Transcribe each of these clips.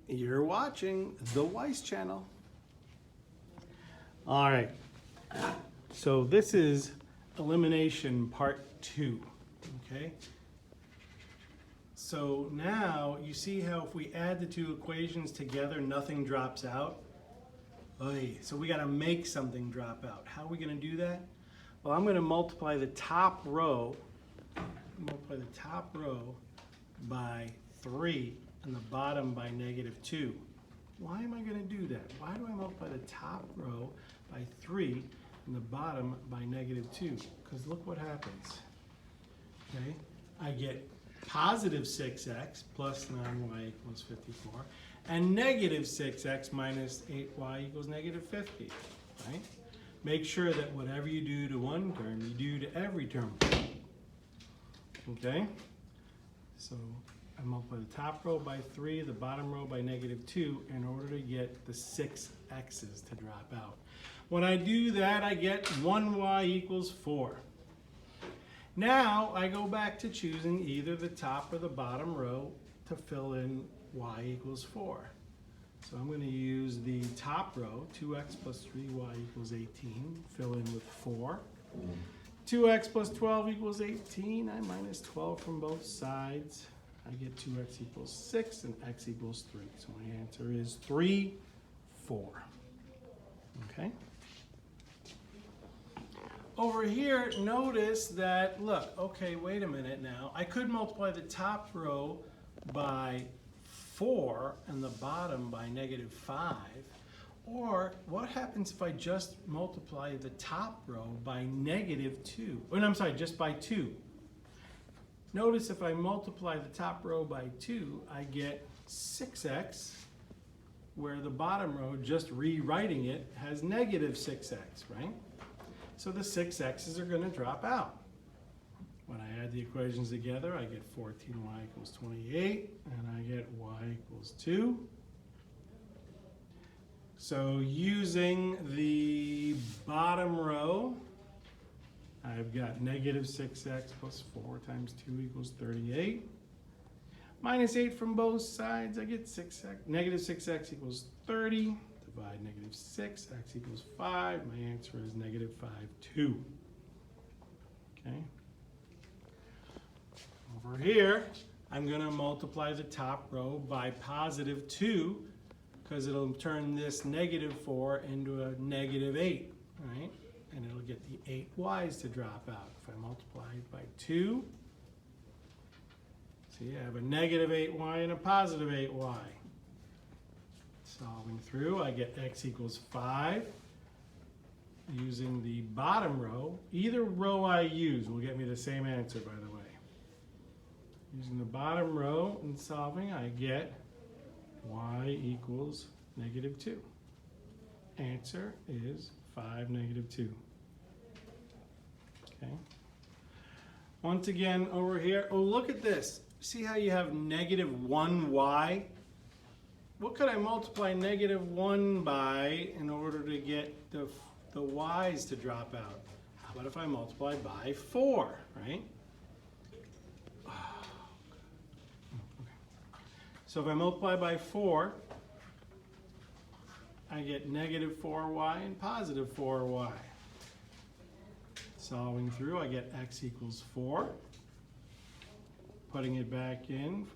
You're watching the Weiss channel. All right, so this is elimination part 2, okay? So now you see how if we add the two equations together, nothing drops out? Oy, so we gotta make something drop out. How are we gonna do that? Well, I'm gonna multiply the top row by 3 and the bottom by -2. Why am I going to do that? Why do I multiply the top row by 3 and the bottom by -2? Because look what happens. Okay, I get positive 6x plus 9y equals 54, and negative 6x minus 8y equals -50, right? Make sure that whatever you do to one term, you do to every term. Okay, so I multiply the top row by 3, the bottom row by -2 in order to get the 6 x's to drop out. When I do that, I get 1y equals 4. Now I go back to choosing either the top or the bottom row to fill in y equals 4. So I'm going to use the top row, 2x plus 3y equals 18, fill in with 4. 2x plus 12 equals 18, I minus 12 from both sides. I get 2x equals 6 and x equals 3. So my answer is 3, 4. Okay? Over here, notice that, look, okay, wait a minute now. I could multiply the top row by 4 and the bottom by -5. Or what happens if I just multiply the top row by -2? Oh, no, I'm sorry, just by 2. Notice if I multiply the top row by 2, I get 6x, where the bottom row, just rewriting it, has -6x, right? So the 6x's are going to drop out. When I add the equations together, I get 14y equals 28, and I get y equals 2. So using the bottom row, I've got -6x plus 4 times 2 equals 38. Minus 8 from both sides, I get -6x equals 30. Divide -6, x equals 5. My answer is -5, 2. Okay. Over here, I'm going to multiply the top row by +2, because it'll turn this -4 into a -8, right? And it'll get the 8 y's to drop out. If I multiply it by 2, see, I have a -8y and a +8y. Solving through, I get x equals 5. Using the bottom row, either row I use will get me the same answer, by the way. Using the bottom row and solving, I get y equals -2. Answer is 5, -2. Okay. Once again, over here, oh, look at this. See how you have -1y? What could I multiply -1 by in order to get the y's to drop out? How about if I multiply by 4, right? So if I multiply by 4, I get -4y and +4y. Solving through, I get x equals 4. Putting it back in,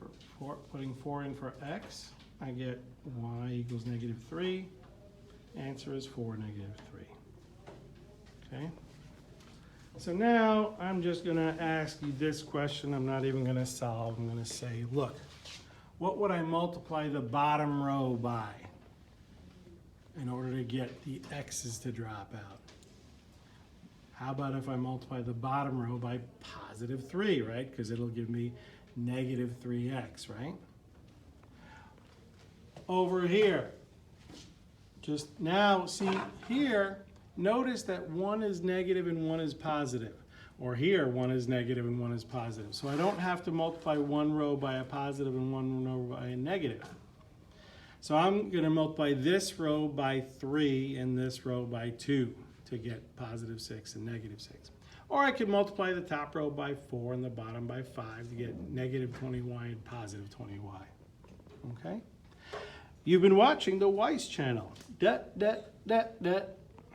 putting 4 in for x, I get y equals -3. Answer is 4, -3. Okay? So now I'm just going to ask you this question. I'm not even going to solve. I'm going to say, look, what would I multiply the bottom row by in order to get the x's to drop out? How about if I multiply the bottom row by +3, right? Because it'll give me -3x, right? Over here, just now, see here, notice that one is negative and one is positive. Or here, one is negative and one is positive. So I don't have to multiply one row by a positive and one row by a negative. So I'm going to multiply this row by 3 and this row by 2 to get +6 and -6. Or I could multiply the top row by 4 and the bottom by 5 to get -20y and +20y. Okay? You've been watching the Weiss channel.